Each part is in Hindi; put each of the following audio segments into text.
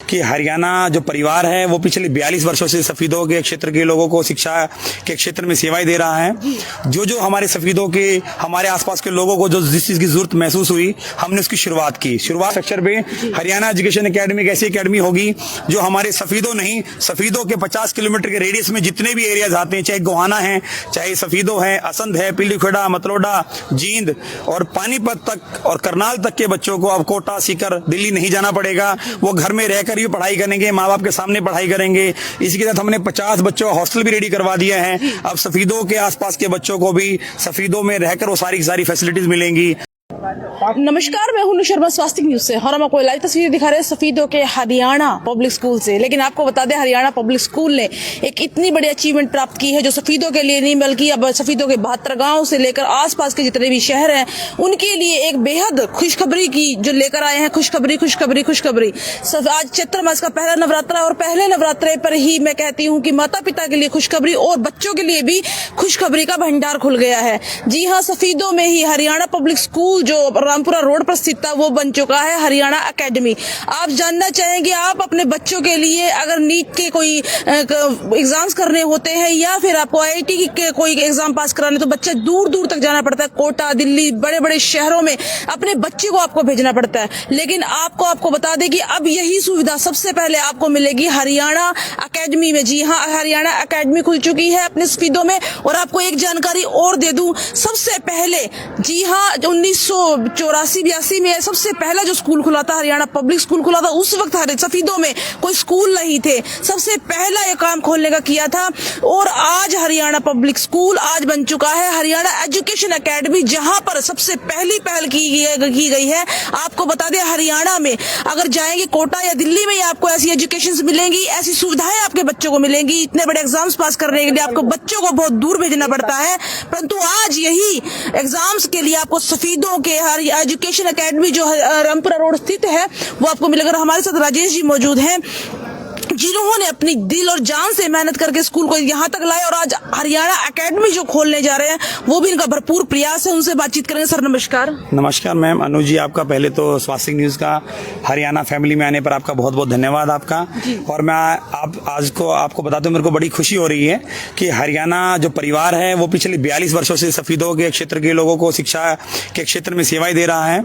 कि हरियाणा जो परिवार है वो पिछले 42 वर्षों से सफीदों के क्षेत्र के लोगों को शिक्षा के क्षेत्र में सेवाएं दे रहा है। जो हमारे सफीदों के हमारे आसपास के लोगों को जो जिस चीज की जरूरत महसूस हुई, हमने उसकी शुरुआत की। शुरुआत स्ट्रक्चर पे हरियाणा एजुकेशन एकेडमी एक ऐसी एकेडमी होगी जो हमारे सफीदों नहीं, सफीदों के 50 किलोमीटर के रेडियस में जितने भी एरियाज आते हैं, चाहे गोहाना है, चाहे सफीदों है, असंध है, पीलीखेड़ा, मतलोडा, जींद और पानीपत तक और करनाल तक के बच्चों को अब कोटा, सीकर, दिल्ली नहीं जाना पड़ेगा। वो घर में रहकर ही पढ़ाई करेंगे, माँ बाप के सामने पढ़ाई करेंगे। इसी के साथ हमने 50 बच्चों का हॉस्टल भी रेडी करवा दिया है। अब सफीदों के आसपास के बच्चों को भी सफीदों में रहकर वो सारी फैसिलिटीज मिलेंगी। नमस्कार, मैं हूं शर्मा स्वास्थ्य न्यूज से और हम आपको लाइव तस्वीरें दिखा रहे हैं सफीदों के हरियाणा पब्लिक स्कूल से। लेकिन आपको बता दें, हरियाणा पब्लिक स्कूल ने एक इतनी बड़ी अचीवमेंट प्राप्त की है जो सफीदों के लिए नहीं बल्कि अब सफीदों के 72 गांव से लेकर आसपास के जितने भी शहर हैं उनके लिए एक बेहद खुशखबरी की जो लेकर आए हैं। खुशखबरी। आज चैत्र मास का पहला नवरात्रा और पहले नवरात्रे पर ही मैं कहती हूँ कि माता पिता के लिए खुशखबरी और बच्चों के लिए भी खुशखबरी का भंडार खुल गया है। जी हाँ, सफीदों में ही हरियाणा पब्लिक स्कूल जो रामपुरा रोड पर स्थित था वो बन चुका है हरियाणा एकेडमी। आप जानना चाहेंगे, आप अपने बच्चों के लिए अगर नीट के कोई एग्जाम्स करने होते हैं या फिर आपको आईआईटी के कोई एग्जाम पास कराने, तो बच्चा दूर दूर तक जाना पड़ता है। कोटा, दिल्ली, बड़े बड़े शहरों में अपने बच्चे को आपको भेजना पड़ता है। लेकिन आपको बता दें कि अब यही सुविधा सबसे पहले आपको मिलेगी हरियाणा एकेडमी में। जी हाँ, हरियाणा एकेडमी खुल चुकी है अपने सफीदों में। और आपको एक जानकारी और दे दूं, सबसे पहले जी हाँ 1984-82 में सबसे पहला जो स्कूल खुला था, हरियाणा पब्लिक स्कूल खुला था, उस वक्त सफीदों में कोई स्कूल नहीं थे। सबसे पहला ये काम खोलने का किया था। और आज हरियाणा पब्लिक स्कूल आज बन चुका है हरियाणा एजुकेशन एकेडमी, जहां पर सबसे पहली पहल की गई है। आपको बता दें, हरियाणा में अगर जाएंगे कोटा या दिल्ली में आपको ऐसी एजुकेशन मिलेंगी, ऐसी सुविधाएं आपके बच्चों को मिलेंगी। इतने बड़े एग्जाम्स पास करने के लिए आपको बच्चों को बहुत दूर भेजना पड़ता है, परंतु आज यही एग्जाम्स के लिए आपको सफीदों के एजुकेशन एकेडमी जो रामपुरा रोड स्थित है वो आपको मिलेगा। हमारे साथ राजेश जी मौजूद हैं जिन्होंने अपनी दिल और जान से मेहनत करके स्कूल को यहाँ तक लाए और आज हरियाणा एकेडमी जो खोलने जा रहे हैं वो भी इनका भरपूर प्रयास है। उनसे बातचीत करेंगे। सर नमस्कार। नमस्कार मैम। अनु जी, आपका पहले तो स्वास्थ्य न्यूज का हरियाणा फैमिली में आने पर आपका बहुत बहुत धन्यवाद आपका। और मैं आपको बताता हूँ, मेरे को बड़ी खुशी हो रही है कि हरियाणा जो परिवार है वो पिछले 42 वर्षों से सफीदों के क्षेत्र के लोगों को शिक्षा के क्षेत्र में सेवाएं दे रहा है।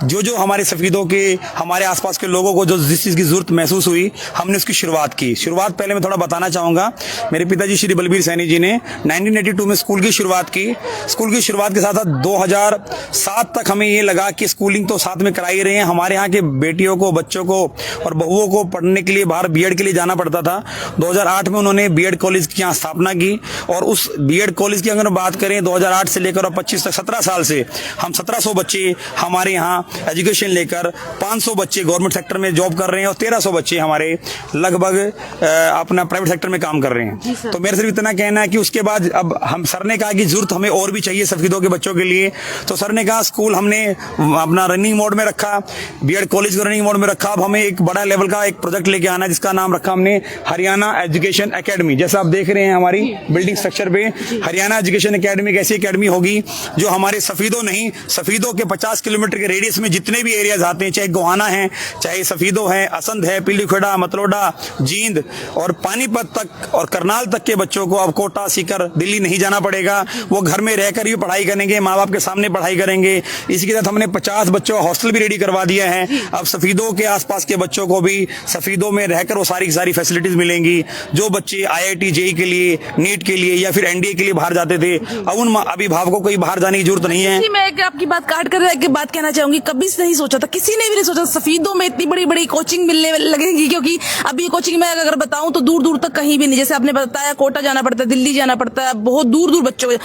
जो हमारे सफीदों के हमारे आसपास के लोगों को जो जिस चीज की जरूरत महसूस हुई, हमने उसकी शुरुआत पहले मैं थोड़ा बताना चाहूंगा। मेरे पिताजी श्री बलबीर सैनी जी ने 1982 में स्कूल की शुरुआत की। स्कूल की शुरुआत के साथ साथ 2007 तक हमें ये लगा कि स्कूलिंग तो साथ में कराई रहे हैं। हमारे यहाँ के बेटियों को, बच्चों को और बहुओं को पढ़ने के लिए बाहर बीएड के लिए जाना पड़ता था। 2008 में उन्होंने बीएड कॉलेज की यहाँ स्थापना की और उस बीएड कॉलेज की अगर बात करें 2008 से लेकर 25 तक 17 साल से हम 1700 बच्चे हमारे यहाँ एजुकेशन लेकर, 500 बच्चे गवर्नमेंट सेक्टर में जॉब कर रहे हैं और 1300 बच्चे हमारे लगभग अपना प्राइवेट सेक्टर में काम कर रहे हैं। तो मेरे सिर्फ इतना कहना है कि उसके बाद अब हम सर ने कहा कि जरूरत हमें और भी चाहिए सफीदों के बच्चों के लिए। तो सर ने कहा स्कूल हमने अपना रनिंग मोड में रखा, बीएड कॉलेज को रनिंग मोड में रखा। अब हमें एक बड़ा लेवल का एक प्रोजेक्ट लेके आना है जिसका नाम रखा हमने हरियाणा एजुकेशन एकेडमी। जैसा आप देख रहे हैं हमारी बिल्डिंग स्ट्रक्चर पे, हरियाणा एजुकेशन एकेडमी एक ऐसी एकेडमी होगी जो हमारे सफीदों नहीं, सफीदों के 50 किलोमीटर के रेडियस में जितने भी एरियाज आते हैं, चाहे गोहाना है, चाहे सफीदों है, असंध है, पीलीखेड़ा, मतलोडा, जींद और पानीपत तक और करनाल तक के बच्चों को अब कोटा, सीकर, दिल्ली नहीं जाना पड़ेगा। वो घर में रहकर ही पढ़ाई करेंगे, माँ बाप के सामने पढ़ाई करेंगे। इसी के साथ हमने 50 बच्चों का हॉस्टल भी रेडी करवा दिया है। अब सफीदों के आसपास के बच्चों को भी सफीदों में रहकर वो सारी फैसिलिटीज मिलेंगी। जो बच्चे आईआईटी, जेईई के लिए, नीट के लिए या फिर एनडीए के लिए बाहर जाते थे, अब उन अभिभावकों को बाहर जाने की जरूरत नहीं है। मैं आपकी बात काट कर एक बात कहना चाहूंगी, कभी नहीं सोचा था, किसी ने भी नहीं सोचा सफीदों में इतनी बड़ी बड़ी कोचिंग मिलने लगेगी। क्योंकि अभी कोचिंग में अगर बताऊं तो दूर दूर तक कहीं भी नहीं। जैसे आपने बताया कोटा जाना पड़ता है, दिल्ली जाना पड़ता है, बहुत दूर दूर बच्चों को।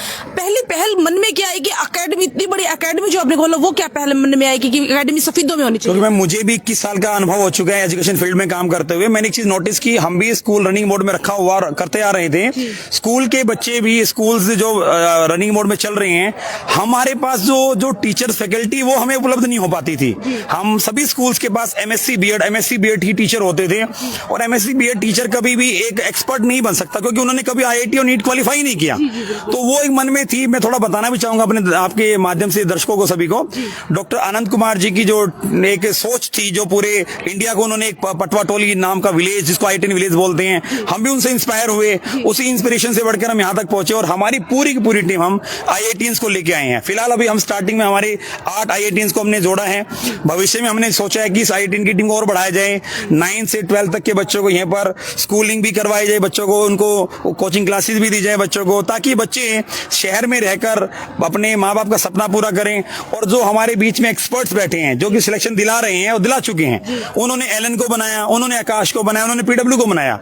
पहल मन में क्या आई कि एकेडमी, इतनी बड़ी एकेडमी जो आपने खोला, वो क्या पहले मन में आई कि एकेडमी सफीदों में होनी चाहिए? क्योंकि मुझे भी 21 साल का अनुभव हो चुका है एजुकेशन फील्ड में काम करते हुए। मैंने एक चीज नोटिस की, हम भी स्कूल रनिंग मोड में रखा हुआ करते आ रहे थे। स्कूल के बच्चे भी स्कूल जो रनिंग मोड में चल रहे हैं, हमारे पास जो टीचर फैकल्टी वो हमें उपलब्ध नहीं हो पाती थी। हम सभी स्कूल्स के पास एमएससी बीएड ही टीचर होते थे और हमारा एमएससी बीएड टीचर कभी भी एक एक्सपर्ट नहीं बन सकता, क्योंकि उन्होंने कभी आईआईटी और नीट क्वालिफाई नहीं किया। तो वो एक मन में थी। मैं थोड़ा बताना भी चाहूंगा अपने आपके माध्यम से दर्शकों को, सभी को, डॉक्टर आनंद कुमार जी की जो एक सोच थी, जो पूरे इंडिया को उन्होंने एक पटवाटोली नाम का विलेज, जिसको आईआईटी विलेज बोलते हैं, हम भी उनसे इंस्पायर हुए। उसी इंस्पिरेशन से बढ़कर हम यहाँ तक पहुंचे और हमारी पूरी की पूरी टीम हम आईआईटीएंस को लेके आए हैं। फिलहाल अभी हम स्टार्टिंग में हमारे 8 आईआईटीएंस को हमने जोड़ा है। भविष्य में हमने सोचा है कि इस आईआईटी की टीम को और बढ़ाया जाए, 9 से 12 तक के बच्चों को यहाँ पर स्कूलिंग भी करवाई जाए, बच्चों को उनको कोचिंग क्लासेस भी दी जाए बच्चों को, ताकि बच्चे शहर में रहकर अपने माँ बाप का सपना पूरा करें। और जो हमारे बीच में एक्सपर्ट्स बैठे हैं, जो कि सिलेक्शन दिला रहे हैं और दिला चुके हैं, उन्होंने एलन को बनाया, उन्होंने आकाश को बनाया, उन्होंने पीडब्ल्यू को बनाया।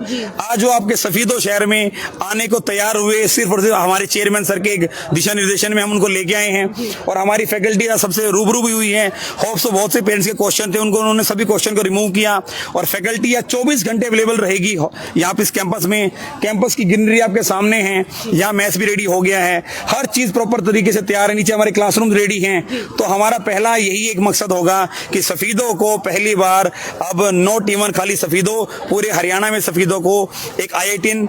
आज जो आपके सफीदो शहर में आने को तैयार हुए, सिर्फ और सिर्फ हमारे चेयरमैन सर के दिशा निर्देशन में हम उनको लेके आए हैं। और हमारी फैकल्टी सबसे रूबरू भी हुई है। होप्स तो बहुत से पेरेंट्स के क्वेश्चन थे, उनको उन्होंने सभी क्वेश्चन को रिमूव किया। और फैकल्टी 24 घंटे अवेलेबल रहेगी यहाँ पे इस कैंपस में। कैंपस की ग्रीनरी आपके सामने है, यहाँ मैथ्स भी रेडी हो गया है, हर चीज प्रॉपर तरीके से तैयार है, नीचे हमारे क्लासरूम रेडी हैं। तो हमारा पहला यही एक मकसद होगा कि सफीदों को पहली बार, अब नॉट इवन खाली सफीदों, पूरे हरियाणा में सफीदों को एक आईआईटीएन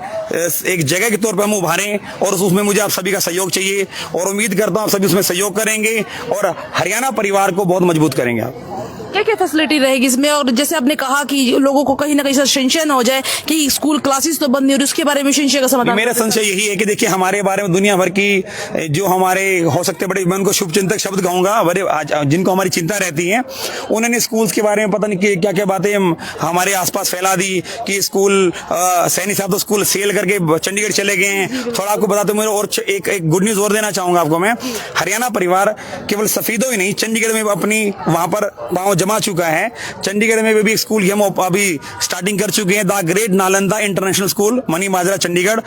एक जगह के तौर पर हम उभारें। और उसमें मुझे आप सभी का सहयोग चाहिए और उम्मीद करता हूं आप सभी उसमें सहयोग करेंगे और हरियाणा परिवार को बहुत मजबूत करेंगे आप। क्या क्या फैसिलिटी रहेगी इसमें? और जैसे आपने कहा कि लोगों को कहीं ना कहीं संशय हो जाए कि स्कूल क्लासेस तो बंद नहीं हो रही, उसके बारे में संशय का समाधान? मेरा संशय यही है कि देखिए, हमारे बारे में दुनिया भर की जो हमारे हो सकते बड़े, मैं उनको शुभचिंतक शब्द कहूंगा, बड़े जिनको हमारी चिंता रहती है, उन्होंने स्कूल्स के बारे में पता नहीं क्या क्या बातें हमारे आसपास फैला दी कि स्कूल सैनी साहब तो स्कूल सेल करके चंडीगढ़ चले गए हैं। थोड़ा आपको बताते हुए और एक गुड न्यूज और देना चाहूंगा आपको मैं। हरियाणा परिवार केवल सफीदों ही नहीं, चंडीगढ़ में अपनी वहां पर पांव जमा चुका है। चंडीगढ़ में भी स्कूल हम अभी स्टार्टिंग कर चुके हैं, the great Nalanda international school, Mani Majra Chandigarh.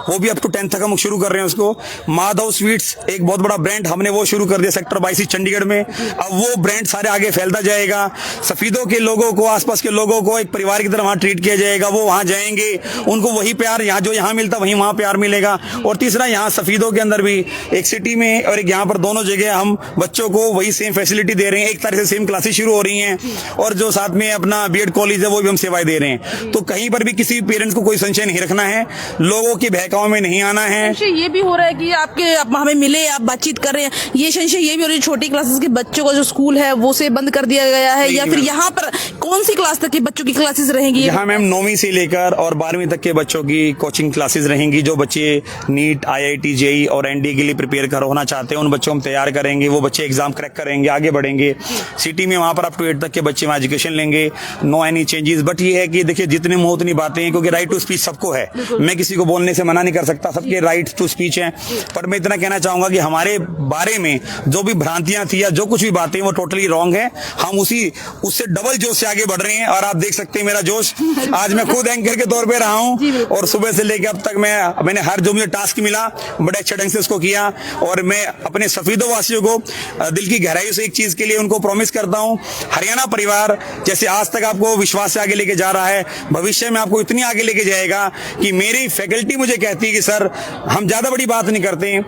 वो भी अप टू 10th तक हम शुरू कर रहे हैं उसको। माधव स्वीट्स एक बहुत बड़ा ब्रांड हमने वो शुरू कर दिया सेक्टर 22 चंडीगढ़ में। अब वो ब्रांड सारे आगे फैलता जाएगा। सफीदों के लोगों को, आसपास के लोगों को एक परिवार की तरह वहां ट्रीट किया जाएगा। वो वहां जाएंगे, उनको वही प्यार यहाँ जो यहाँ मिलता वहीं वहां प्यार मिलेगा। और तीसरा, यहाँ सफीदों के अंदर भी एक सिटी में और एक यहाँ पर, दोनों जगह हम बच्चों को वही सेम फैसिलिटी दे रहे हैं। एक तारीख से सेम क्लासेस शुरू हो रही हैं और जो साथ में अपना बीएड कॉलेज है वो भी हम सेवाएं दे रहे हैं। तो कहीं पर भी किसी पेरेंट्स को कोई संशय नहीं रखना है, लोगों के बहकाव में नहीं आना है। संशय ये भी हो रहा है कि हमें मिले, आप बातचीत कर रहे हैं, ये संशय ये भी हो रही है छोटी क्लासेस के बच्चों का जो स्कूल है वो से बंद कर दिया गया है, या फिर यहाँ पर कौन सी क्लास तक के बच्चों की क्लासेस रहेंगी? यहाँ मैम 9वीं से लेकर और 12वीं तक के बच्चों की कोचिंग क्लासेस रहेंगी। जो बच्चे नीट, आईआईटी, जेईई और एनडीए के लिए प्रिपेयर होना चाहते हैं, उन बच्चों को हम तैयार करेंगे। वो बच्चे एग्जाम क्रैक करेंगे, आगे बढ़ेंगे। सिटी में वहां पर अप टू 8 तक के बच्चे वहां एजुकेशन लेंगे। No any changes. बट ये है कि देखिए, जितने मुंह उतनी बातें हैं, क्योंकि राइट टू स्पीच सबको है। मैं किसी को बोलने से मना नहीं कर सकता, सबके राइट टू स्पीच है। पर मैं इतना कहना चाहूंगा कि हमारे बारे में जो भी भ्रांतियां थी या जो कुछ भी बातें वो टोटली रॉन्ग है। हम उससे डबल जोश से आगे बढ़ रहे हैं। और आप देख सकते हैं मेरा जोश। आज मैं खुद एंकर के तौर पे रहा हूं और सुबह से लेकर अब तक मैंने हर जो मुझे टास्क मिला बड़े अच्छे ढंग से उसको किया। और मैं अपने सफीदों वासियों को दिल की गहराई से एक चीज के लिए उनको प्रॉमिस करता हूं, हरियाणा परिवार जैसे आज तक आपको विश्वास से आगे लेके जा रहा है, भविष्य में आपको इतनी आगे लेके जाएगा कि मेरी फैकल्टी मुझे कहती है कि सर, हम ज्यादा बड़ी बात नहीं करते,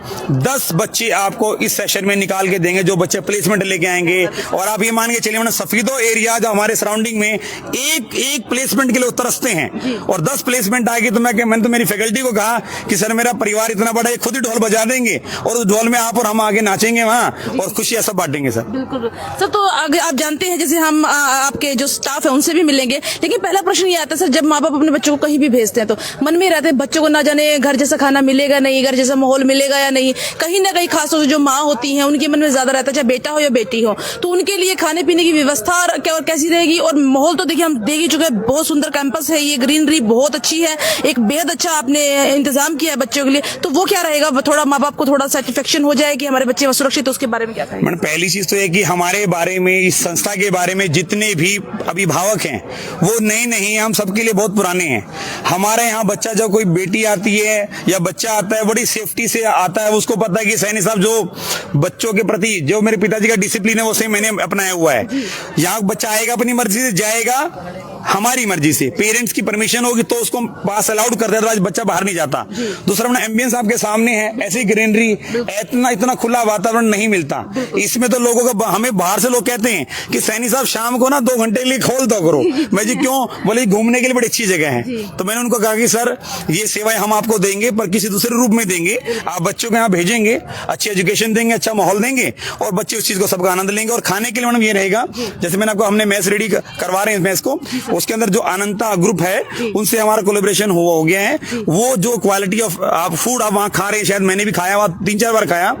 10 बच्चे आपको इस सेशन में निकाल के देंगे, जो बच्चे प्लेसमेंट लेके आएंगे। और आप ये मान के चलिए, मैंने सफीदों एरिया जो हमारे सराउंडिंग में एक प्लेसमेंट के लिए तरसते हैं और 10 प्लेसमेंट आएगी तो मैंने तो मेरी फैकल्टी को कहा कि सर, मेरा परिवार इतना बड़ा है, खुद ही ढोल बजा देंगे और उस ढोल में आप और हम आगे नाचेंगे वहां और खुशियां सब बांटेंगे सर। बिल्कुल सर। तो आप जानते हैं, जैसे हम आपके जो स्टाफ है उनसे भी मिलेंगे, लेकिन पहला प्रश्न ये आता है सर, जब माँ बाप अपने बच्चों को कहीं भी भेजते हैं तो मन में रहते हैं बच्चों को ना जाने घर जैसा खाना मिलेगा नहीं, घर जैसा माहौल मिलेगा या नहीं। कहीं ना कहीं खासतौर से जो माँ होती हैं उनके मन में ज्यादा रहता है, चाहे बेटा हो या बेटी हो, तो उनके लिए खाने पीने की व्यवस्था और कैसी रहेगी? और माहौल तो देखिए हम देख ही चुके हैं, बहुत सुंदर कैंपस है, ये ग्रीनरी बहुत अच्छी है, एक बेहद अच्छा आपने इंतजाम किया है बच्चों के लिए। तो वो क्या रहेगा, थोड़ा माँ बाप को थोड़ा सेटिस्फेक्शन हो जाए कि हमारे बच्चे सुरक्षित, उसके बारे में क्या कहेंगे? मैंने पहली चीज तो है कि हमारे बारे में, इस संस्था के बारे में जितने भी अभिभावक हैं वो नए नहीं, हम सबके लिए बहुत पुराने हैं। हमारे यहाँ बच्चा जब कोई बेटी आती है या बच्चा आता है, बड़ी सेफ्टी से आता है। उसको पता है कि सैनी साहब जो बच्चों के प्रति जो मेरे पिताजी का डिसिप्लिन है वो सही मैंने अपनाया हुआ है। यहाँ बच्चा आएगा, अपनी मर्जी से जाएगा, हमारी मर्जी से, पेरेंट्स की परमिशन होगी तो उसको पास अलाउड कर देता, आज बच्चा बाहर नहीं जाता। दूसरा अपना एम्बियंस आपके सामने है, ऐसी ग्रीनरी, इतना खुला वातावरण नहीं मिलता। इसमें तो लोगों का, हमें बाहर से लोग कहते हैं कि सैनी साहब शाम को ना 2 घंटे के लिए खोल दो करो। मैं जी क्यों? बोले घूमने के लिए बड़ी अच्छी जगह है। तो मैंने उनको कहा कि सर ये सेवाएं हम आपको देंगे पर किसी दूसरे रूप में देंगे, आप बच्चों को यहाँ भेजेंगे, अच्छी एजुकेशन देंगे, अच्छा माहौल देंगे और बच्चे उस चीज को सबका आनंद लेंगे। और खाने के लिए मैडम ये रहेगा, जैसे मैंने आपको, हमने मैस रेडी करवा रहे हैं मैस को, उसके अंदर जो अनंता ग्रुप है उनसे हमारा कोलेब्रेशन हो गया है। वो जो क्वालिटी ऑफ आप फूड आप वहाँ खा रहे हैं, शायद मैंने भी खाया हुआ 3-4 बार खाया,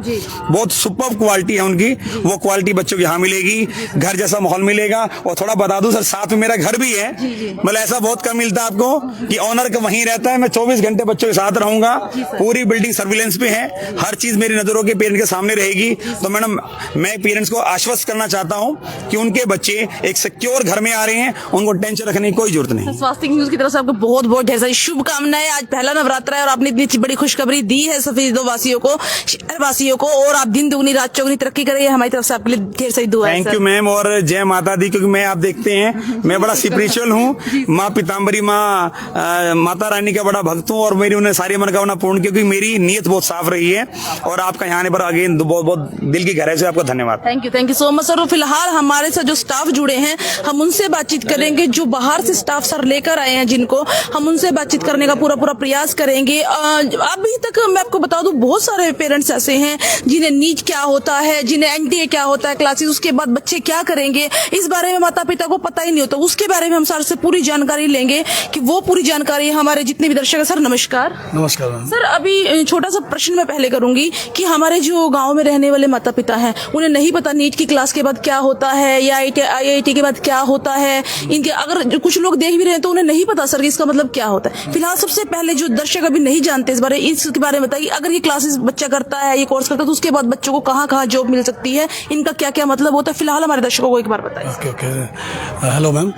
बहुत सुपर क्वालिटी है उनकी, वो क्वालिटी बच्चों को यहाँ मिलेगी, घर जैसा माहौल मिलेगा। और थोड़ा बता दूं सर, साथ में मेरा घर भी है, मतलब ऐसा बहुत कम मिलता है आपको कि ऑनर का वहीं रहता है। मैं 24 घंटे बच्चों के साथ रहूंगा, पूरी बिल्डिंग सर्विलेंस पे है, हर चीज मेरी नजरों के पेरेंट्स के सामने रहेगी। तो मैडम मैं पेरेंट्स को आश्वस्त करना चाहता हूं कि उनके बच्चे एक सिक्योर घर में आ रहे हैं, उनको टेंशन रखने की कोई जरूरत नहीं। स्वास्थ्य न्यूज की तरफ से आपको बहुत बहुत ढेर सारी शुभकामनाएं। आज पहला नवरात्र है और आपने इतनी बड़ी खुशखबरी दी है सफेदो वासियों को, शहर वासियों को, और आप दिन दुगनी रात चौगुनी तरक्की करें, हमारी तरफ से आपके लिए ढेर सारी दुआ है। थैंक यू मैम, और जय माता दी। क्योंकि मैं, आप देखते हैं मैं बड़ा स्पिरिचुअल हूँ, माँ पीताम्बरी, माँ माता रानी का बड़ा भक्त हूँ और मेरी उन्हें सारी मनोकामना पूर्ण, क्योंकि मेरी नीयत बहुत साफ रही है। और आपका यहाँ आने पर अगेन बहुत बहुत दिल की गहराई से आपका धन्यवाद। Thank you so much sir. फिलहाल हमारे साथ जो स्टाफ जुड़े हैं हम उनसे बातचीत करेंगे, जो बाहर से स्टाफ सर लेकर आए हैं जिनको, हम उनसे बातचीत करने का पूरा प्रयास करेंगे। अभी तक मैं आपको बता दूं, बहुत सारे पेरेंट्स ऐसे हैं जिन्हें नीट क्या होता है, जिन्हें एनटीए क्या होता है, क्लासेस उसके बाद बच्चे क्या करेंगे, इस बारे में माता पिता को पता ही नहीं होता। उसके बारे में हम सर से पूरी जानकारी लेंगे कि वो पूरी जानकारी हमारे जितने भी दर्शक है। सर नमस्कार। नमस्कार मैम। सर अभी छोटा सा प्रश्न मैं पहले करूंगी कि हमारे जो गांव में रहने वाले माता पिता हैं उन्हें नहीं पता नीट की क्लास के बाद क्या होता है या IIT के बाद क्या होता है, इनके अगर कुछ लोग देख भी रहे हैं तो उन्हें नहीं पता सर कि इसका मतलब क्या होता है। फिलहाल सबसे पहले जो दर्शक अभी नहीं जानते इसके बारे में बताइए, अगर ये क्लासेस बच्चा करता है, ये कोर्स करता है, तो उसके बाद बच्चों को कहाँ जॉब मिल सकती है, इनका क्या क्या मतलब होता है, फिलहाल हमारे दर्शकों को एक बार बताइए। Okay hello ma'am.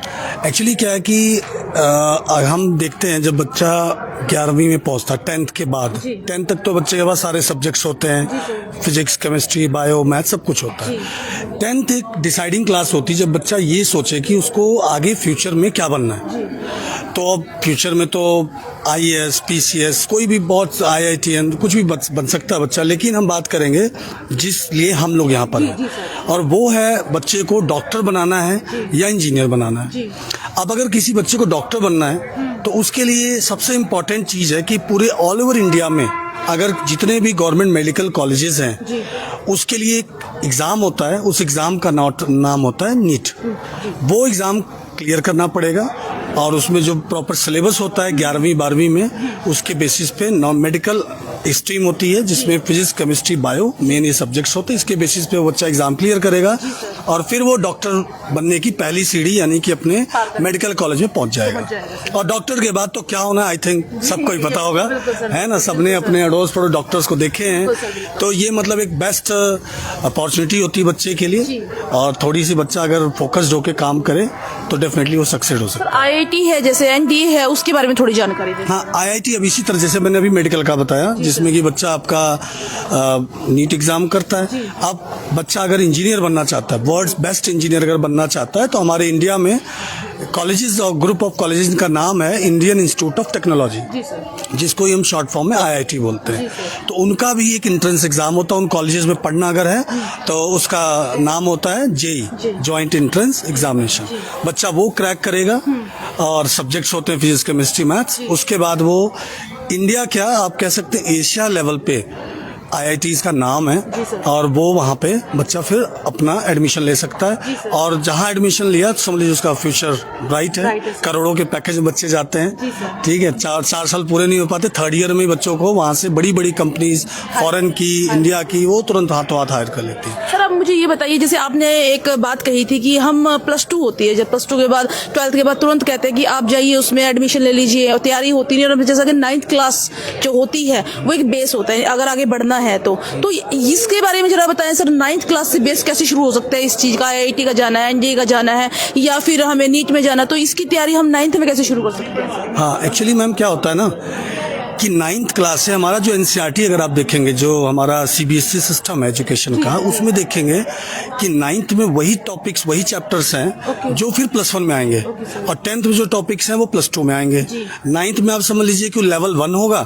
एक्चुअली क्या है कि हम देखते हैं जब बच्चा 11वीं में पहुंचता है, 10th के बाद, 10th तक तो बच्चे के पास सारे सब्जेक्ट्स होते हैं, फिजिक्स, केमिस्ट्री, बायो, मैथ सब कुछ होता है। 10th एक डिसाइडिंग क्लास होती है जब बच्चा ये सोचे कि उसको आगे फ्यूचर में क्या बनना है। तो अब फ्यूचर में तो IAS, PCS, कोई भी बहुत IITN कुछ भी बन सकता है बच्चा, लेकिन हम बात करेंगे जिस लिए हम लोग यहाँ पर हैं, और वो है बच्चे को डॉक्टर बनाना है या इंजीनियर बनाना है। अब अगर किसी बच्चे को डॉक्टर बनना है तो उसके लिए सबसे इम्पोर्टेंट चीज़ है कि पूरे ऑल ओवर इंडिया में अगर जितने भी गवर्नमेंट मेडिकल कॉलेजेस हैं उसके लिए एक एग्ज़ाम होता है, उस एग्ज़ाम का नाम होता है नीट। वो एग्ज़ाम क्लियर करना पड़ेगा और उसमें जो प्रॉपर सिलेबस होता है 11वीं 12वीं में, उसके बेसिस पे नॉन मेडिकल स्ट्रीम होती है जिसमें फिजिक्स, केमिस्ट्री, बायो मेन ये सब्जेक्ट्स होते हैं। इसके बेसिस पे वो बच्चा एग्जाम क्लियर करेगा और फिर वो डॉक्टर बनने की पहली सीढ़ी यानी कि अपने मेडिकल कॉलेज में पहुंच जाएगा। और डॉक्टर के बाद तो क्या होना, आई थिंक सबको ही पता होगा, है ना, सबने अपने अड़ोस पड़ोस डॉक्टर्स को देखे हैं। तो ये मतलब एक बेस्ट अपॉर्चुनिटी होती है बच्चे के लिए, और थोड़ी सी बच्चा अगर फोकस्ड होकर काम करे तो डेफिनेटली वो सक्सेस हो सकता है। IIT है, जैसे NDA है, उसके बारे में थोड़ी जानकारी दें। हाँ, IIT अब इसी तरह जैसे मैंने अभी मेडिकल का बताया, जिसमें कि बच्चा आपका नीट एग्जाम करता है। अब बच्चा अगर इंजीनियर बनना चाहता है, वर्ल्ड्स बेस्ट इंजीनियर अगर बनना चाहता है, तो हमारे इंडिया में कॉलेजेस और ग्रुप ऑफ कॉलेजेस का नाम है इंडियन इंस्टीट्यूट ऑफ टेक्नोलॉजी, जिसको हम शॉर्ट फॉर्म में IIT बोलते हैं। तो उनका भी एक एंट्रेंस एग्जाम होता है, उन कॉलेजेस में पढ़ना अगर है तो उसका नाम होता है JEE, जॉइंट एंट्रेंस एग्जामिनेशन। बच्चा वो क्रैक करेगा और सब्जेक्ट्स होते हैं फिजिक्स, केमिस्ट्री, मैथ्स। उसके बाद वो इंडिया क्या आप कह सकते हैं एशिया लेवल पे IITs का नाम है, और वो वहाँ पे बच्चा फिर अपना एडमिशन ले सकता है। और जहाँ एडमिशन लिया तो समझ लीजिए उसका फ्यूचर ब्राइट है। करोड़ों के पैकेज में बच्चे जाते हैं, ठीक है, 4 साल पूरे नहीं हो पाते, 3rd ईयर में बच्चों को वहाँ से बड़ी बड़ी कंपनीज फॉरेन की, इंडिया की, वो तुरंत हाथों हाथ हायर कर लेती है। सर अब मुझे ये बताइए, जैसे आपने एक बात कही थी कि हम +2 होती है, जब +2 के बाद 12th के बाद तुरंत कहते हैं कि आप जाइए उसमें एडमिशन ले लीजिए, और तैयारी होती नहीं, और जैसा कि 9th क्लास जो होती है वो एक बेस होता है अगर आगे बढ़ना है तो इसके बारे में जरा बताएं सर। 9th क्लास से बेस कैसे शुरू हो सकता है इस चीज का? IIT का जाना है, NDA का जाना है, या फिर हमें नीट में जाना, तो इसकी तैयारी हम 9th में कैसे शुरू कर सकते हैं? हाँ, एक्चुअली मैम क्या होता है ना कि 9th क्लास से हमारा जो एनसीईआरटी अगर आप देखेंगे, जो हमारा सीबीएसई सिस्टम है एजुकेशन का, उसमें देखेंगे कि 9th में वही टॉपिक्स, वही चैप्टर्स हैं जो फिर +1 में आएंगे, और 10th में जो टॉपिक्स हैं वो +2 में आएंगे। 9th में आप समझ लीजिए कि लेवल 1 होगा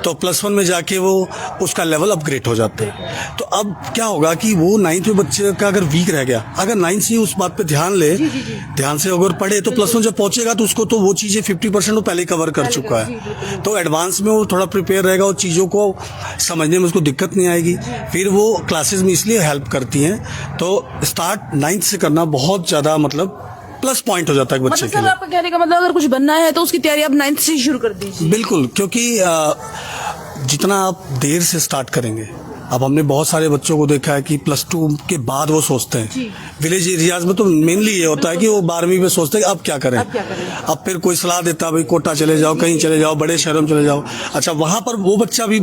तो +1 में जाके वो उसका लेवल अपग्रेड हो जाता है। तो अब क्या होगा कि वो 9th में बच्चे का अगर वीक रह गया, अगर 9th से उस बात पे ध्यान ले, ध्यान से अगर पढ़े, तो +1 जब पहुंचेगा तो उसको तो वो चीजें 50% वो पहले कवर कर चुका है, तो एडवांस में वो थोड़ा प्रिपेयर रहेगा और चीज़ों को समझने में उसको दिक्कत नहीं आएगी। फिर वो क्लासेस में इसलिए हेल्प करती हैं, तो स्टार्ट 9th से करना बहुत ज़्यादा मतलब प्लस पॉइंट हो जाता है बच्चे मतलब के सर लिए। आपका कहने का मतलब अगर कुछ बनना है तो उसकी तैयारी आप 9th से ही शुरू कर दीजिए। बिल्कुल, क्योंकि जितना आप देर से स्टार्ट करेंगे, अब हमने बहुत सारे बच्चों को देखा है कि +2 के बाद वो सोचते हैं। विलेज एरियाज में तो मेनली ये होता है कि वो 12वीं में सोचते हैं कि अब क्या करें। अब फिर कोई सलाह देता है भाई कोटा चले जाओ, कहीं चले जाओ, बड़े शहरों में चले जाओ। अच्छा, वहां पर वो बच्चा भी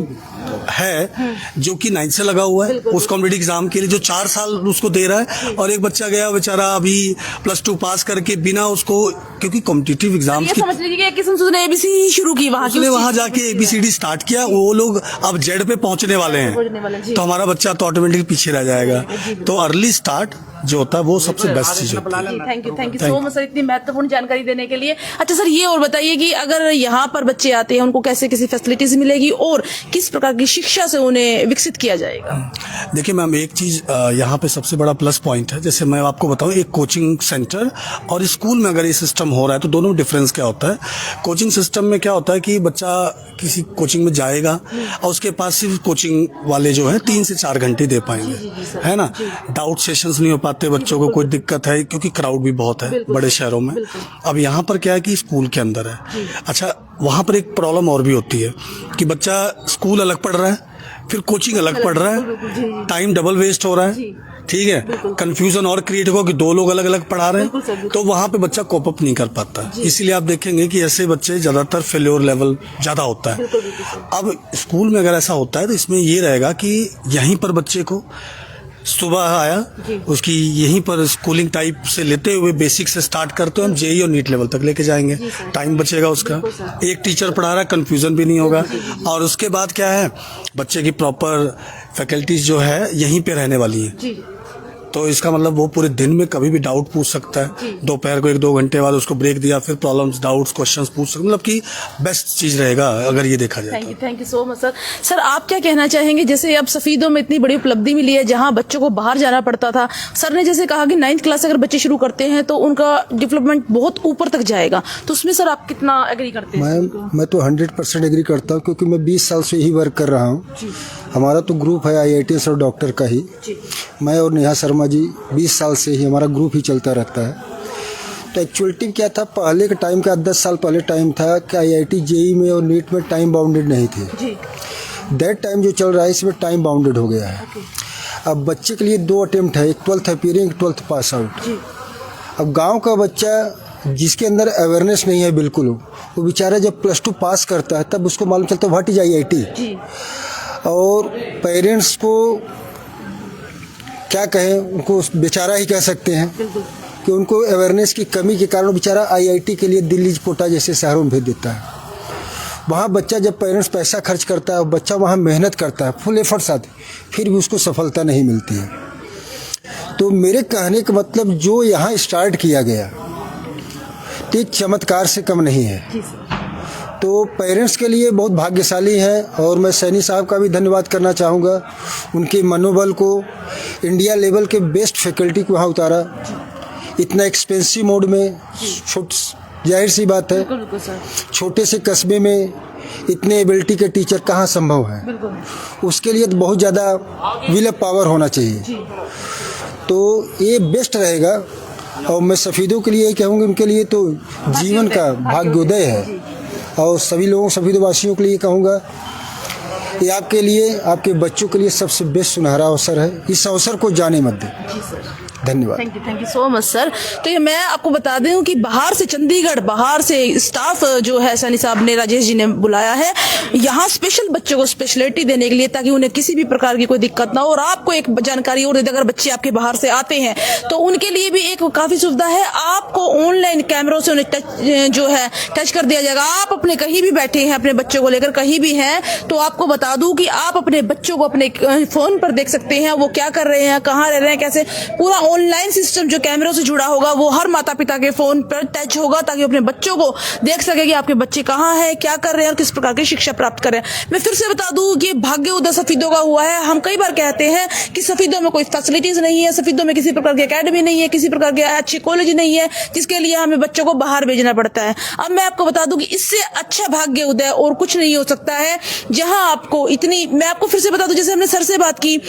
है जो कि 9th से लगा हुआ है उस कॉम्पिटिटिव एग्जाम के लिए, जो 4 साल उसको दे रहा है, और एक बच्चा गया बेचारा अभी +2 पास करके बिना उसको, क्योंकि कॉम्पिटिटिव एग्जाम ये समझ लीजिए कि किस्म से उसने एबीसी शुरू की, वहां जाके ABCD स्टार्ट किया, वो लोग अब जेड पे पहुंचने वाले हैं, तो हमारा बच्चा तो ऑटोमेटिक पीछे रह जाएगा। तो अर्ली स्टार्ट जो होता है वो सबसे बेस्ट चीज होती है। Thank you so much sir इतनी महत्वपूर्ण जानकारी देने के लिए। अच्छा सर, ये और बताइए कि अगर यहाँ पर बच्चे आते हैं उनको कैसे कैसी फैसिलिटीज मिलेगी और किस प्रकार की शिक्षा से उन्हें विकसित किया जाएगा? देखिए मैम, एक चीज यहाँ पे सबसे बड़ा प्लस पॉइंट है, जैसे मैं आपको बताऊं, एक कोचिंग सेंटर और स्कूल में अगर ये सिस्टम हो रहा है तो दोनों में डिफरेंस क्या होता है। कोचिंग सिस्टम में क्या होता है कि बच्चा किसी कोचिंग में जाएगा और उसके पास सिर्फ कोचिंग वाले जो है 3 से 4 घंटे दे पाएंगे, है ना। डाउट सेशंस नहीं हो पाते, बच्चों को कोई दिक्कत है क्योंकि क्राउड भी बहुत है बड़े शहरों में। अब यहाँ पर क्या है कि स्कूल के अंदर है। अच्छा, वहाँ पर एक प्रॉब्लम और भी होती है कि बच्चा स्कूल अलग पढ़ रहा है, फिर कोचिंग अलग पढ़ रहा है, टाइम डबल वेस्ट हो रहा है, ठीक है। कंफ्यूजन और क्रिएट होगा कि 2 लोग अलग अलग पढ़ा रहे हैं, तो वहाँ पे बच्चा कोप अप नहीं कर पाता। इसीलिए आप देखेंगे कि ऐसे बच्चे ज्यादातर फेल्योर लेवल ज्यादा होता है। अब स्कूल में अगर ऐसा होता है तो इसमें ये रहेगा कि यहीं पर बच्चे को सुबह आया, उसकी यहीं पर स्कूलिंग टाइप से लेते हुए बेसिक से स्टार्ट करते हैं, हम जेई और नीट लेवल तक लेके जाएंगे। टाइम बचेगा उसका, एक टीचर पढ़ा रहा है, कंफ्यूजन भी नहीं होगा। और उसके बाद क्या है, बच्चे की प्रॉपर फैकल्टीज जो है यहीं पे रहने वाली है, तो इसका मतलब वो पूरे दिन में कभी भी डाउट पूछ सकता है। दोपहर को 1-2 घंटे बाद उसको ब्रेक दिया, फिर प्रॉब्लम्स, डाउट्स, क्वेश्चंस पूछ सकते, मतलब कि बेस्ट चीज रहेगा अगर ये देखा जाए। Thank you so much sir. Sir आप क्या कहना चाहेंगे, जैसे अब सफीदों में इतनी बड़ी उपलब्धि मिली है जहां बच्चों को बाहर जाना पड़ता था, सर ने जैसे कहा कि 9th क्लास अगर बच्चे शुरू करते हैं तो उनका डेवलपमेंट बहुत ऊपर तक जाएगा, तो उसमें सर आप कितना एग्री करते हैं? मैं तो 100% एग्री करता हूँ, क्योंकि मैं 20 साल से यही वर्क कर रहा हूँ। हमारा तो ग्रुप है IITS और डॉक्टर का ही, मैं और नेहा शर्मा जी 20 साल से ही हमारा ग्रुप ही चलता रहता है। तो एक्चुअलिटी क्या था, पहले के टाइम का 10 साल पहले टाइम था कि IIT JEE में और नीट में टाइम बाउंडेड नहीं थे। दैट टाइम जो चल रहा है इसमें टाइम बाउंडेड हो गया है। अब बच्चे के लिए 2 अटेम्प्ट है, एक 12th अपीयरिंग, एक 12th पास आउट। अब गांव का बच्चा जिसके अंदर अवेयरनेस नहीं है बिल्कुल, वो बेचारा जब +2 पास करता है तब उसको मालूम चलता है व्हाट इज IIT। और पेरेंट्स को क्या कहें, उनको बेचारा ही कह सकते हैं कि उनको अवेयरनेस की कमी के कारण बेचारा IIT के लिए दिल्ली, कोटा जैसे शहरों में भेज देता है। वहाँ बच्चा जब पेरेंट्स पैसा खर्च करता है, बच्चा वहाँ मेहनत करता है, फुल एफर्ट्स आते, फिर भी उसको सफलता नहीं मिलती है। तो मेरे कहने का मतलब जो यहाँ स्टार्ट किया गया तो एक चमत्कार से कम नहीं है। तो पेरेंट्स के लिए बहुत भाग्यशाली है, और मैं सैनी साहब का भी धन्यवाद करना चाहूँगा। उनके मनोबल को, इंडिया लेवल के बेस्ट फैकल्टी को वहाँ उतारा, इतना एक्सपेंसिव मोड में। जाहिर सी बात है, छोटे से कस्बे में इतने एबिलिटी के टीचर कहाँ संभव है, उसके लिए तो बहुत ज़्यादा विल ऑफ पावर होना चाहिए। तो ये बेस्ट रहेगा, और मैं सफ़ीदों के लिए कहूँगी, उनके लिए तो जीवन का भाग्योदय है। और सभी लोगों, सफ़ीदवासियों के लिए कहूँगा, ये आपके लिए, आपके बच्चों के लिए सबसे बेस्ट सुनहरा अवसर है। इस अवसर को जाने मत दें। धन्यवाद। Thank you so much sir. तो ये मैं आपको बता दूं कि बाहर से चंडीगढ़, बाहर से स्टाफ जो है सैनी साहब ने, राजेश जी ने बुलाया है यहाँ स्पेशल बच्चों को स्पेशलिटी देने के लिए, ताकि उन्हें किसी भी प्रकार की कोई दिक्कत ना हो। और आपको एक जानकारी और दे, अगर बच्चे आपके बाहर से आते हैं तो उनके लिए भी एक काफी सुविधा है, आपको ऑनलाइन कैमरों से उन्हें टच कर दिया जाएगा। आप अपने कहीं भी बैठे हैं, अपने बच्चों को लेकर कहीं भी हैं, तो आपको बता दूं कि आप अपने बच्चों को अपने फोन पर देख सकते हैं, वो क्या कर रहे हैं, कहाँ रह रहे हैं, कैसे। पूरा ऑनलाइन सिस्टम जो कैमरों से जुड़ा होगा वो हर माता पिता के फोन पर टच होगा, ताकि अपने बच्चों को देख सके कि आपके बच्चे कहाँ हैं, क्या कर रहे हैं और किस प्रकार की शिक्षा प्राप्त कर रहे हैं। मैं फिर से बता दूं कि भाग्य उदय सफीदों का हुआ है। हम कई बार कहते हैं कि सफीदों में कोई फैसिलिटीज नहीं है, सफीदों में किसी प्रकार की एकेडमी नहीं है, किसी प्रकार के अच्छी कॉलेज नहीं है, जिसके लिए हमें बच्चों को बाहर भेजना पड़ता है। अब मैं आपको बता दूं कि इससे अच्छा भाग्य उदय और कुछ नहीं हो सकता है, जहां आपको इतनी, मैं आपको फिर से बता दूं, जैसे हमने सर से बात की,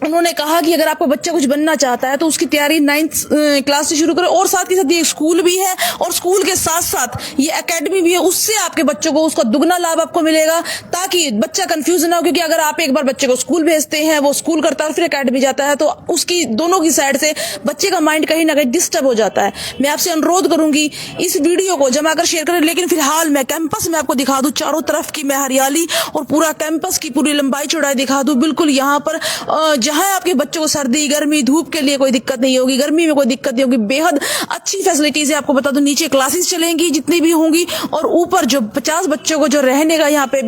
उन्होंने कहा कि अगर आपका बच्चा कुछ बनना चाहता है तो उसकी तैयारी 9th क्लास से शुरू करें, और साथ के साथ ये स्कूल भी है और स्कूल के साथ साथ ये एकेडमी भी है। उससे आपके बच्चों को उसका दुगना लाभ आपको मिलेगा, ताकि बच्चा कंफ्यूज ना हो। क्योंकि अगर आप एक बार बच्चे को स्कूल भेजते हैं, वो स्कूल करता है फिर एकेडमी जाता है, तो उसकी दोनों की साइड से बच्चे का माइंड कहीं ना कहीं डिस्टर्ब हो जाता है। मैं आपसे अनुरोध करूंगी इस वीडियो को जमा कर शेयर करें। लेकिन फिलहाल मैं कैंपस में आपको दिखा दूं, चारों तरफ की मैं हरियाली और पूरा कैंपस की पूरी लंबाई चौड़ाई दिखा दूं। बिल्कुल यहाँ पर जहां आपके बच्चों को सर्दी गर्मी धूप के लिए कोई दिक्कत नहीं होगी, गर्मी में कोई दिक्कत नहीं होगी, बेहद अच्छी फैसिलिटीज है। आपको बता दूं नीचे क्लासेस चलेंगी जितनी भी होंगी, और ऊपर जो 50 बच्चों को जो रहने का यहाँ पे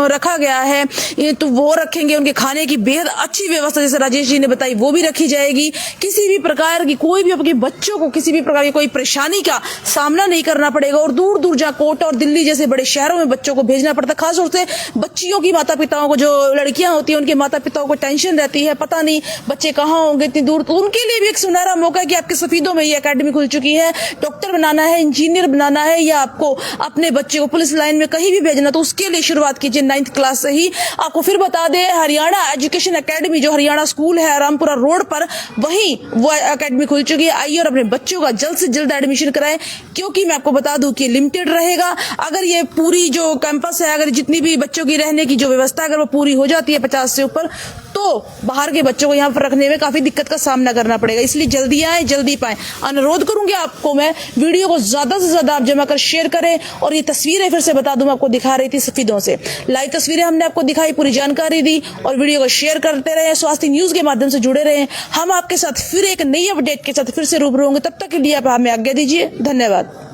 रखा गया है तो वो रखेंगे। उनके खाने की बेहद अच्छी व्यवस्था जैसे राजेश जी ने बताई वो भी रखी जाएगी। किसी भी प्रकार की कोई भी आपके बच्चों को किसी भी प्रकार की कोई परेशानी का सामना नहीं करना पड़ेगा। और दूर दूर जहाँ कोटा और दिल्ली जैसे बड़े शहरों में बच्चों को भेजना पड़ता है, खासतौर से बच्चियों की माता पिताओं को, जो लड़कियां होती हैं उनके माता पिताओं को टेंशन रहती है, पता नहीं बच्चे कहाँ होंगे इतनी दूर। तो उनके लिए भी एक सुनहरा मौका है कि आपके सफीदों में ये एकेडमी खुल चुकी है। डॉक्टर बनाना है, इंजीनियर बनाना है, या आपको अपने बच्चे को पुलिस लाइन में कहीं भी भेजना, तो उसके लिए शुरुआत कीजिए 9th क्लास से ही। आपको फिर बता दें, हरियाणा एजुकेशन एकेडमी जो हरियाणा स्कूल है रामपुरा रोड पर, वहीं वो एकेडमी खुल चुकी है। आइए और अपने बच्चों का जल्द से जल्द एडमिशन कराएं, क्योंकि मैं आपको बता दूं कि लिमिटेड रहेगा। अगर ये पूरी जो कैंपस है, अगर जितनी भी बच्चों की रहने की जो व्यवस्था अगर वो पूरी हो जाती है 50 से ऊपर, तो बाहर के बच्चों को यहाँ पर रखने में काफी दिक्कत का सामना करना पड़ेगा। इसलिए जल्दी आए, जल्दी पाएं। अनुरोध करूंगी आपको मैं, वीडियो को ज्यादा से ज्यादा आप जमा कर शेयर करें। और ये तस्वीरें फिर से बता दूं, मैं आपको दिखा रही थी सफीदों से लाइव तस्वीरें हमने आपको दिखाई, पूरी जानकारी दी, और वीडियो को शेयर करते रहे, स्वास्थ्य न्यूज के माध्यम से जुड़े रहे। हम आपके साथ फिर एक नई अपडेट के साथ फिर से रूबरू होंगे। तब तक के लिए आप हमें आज्ञा दीजिए। धन्यवाद।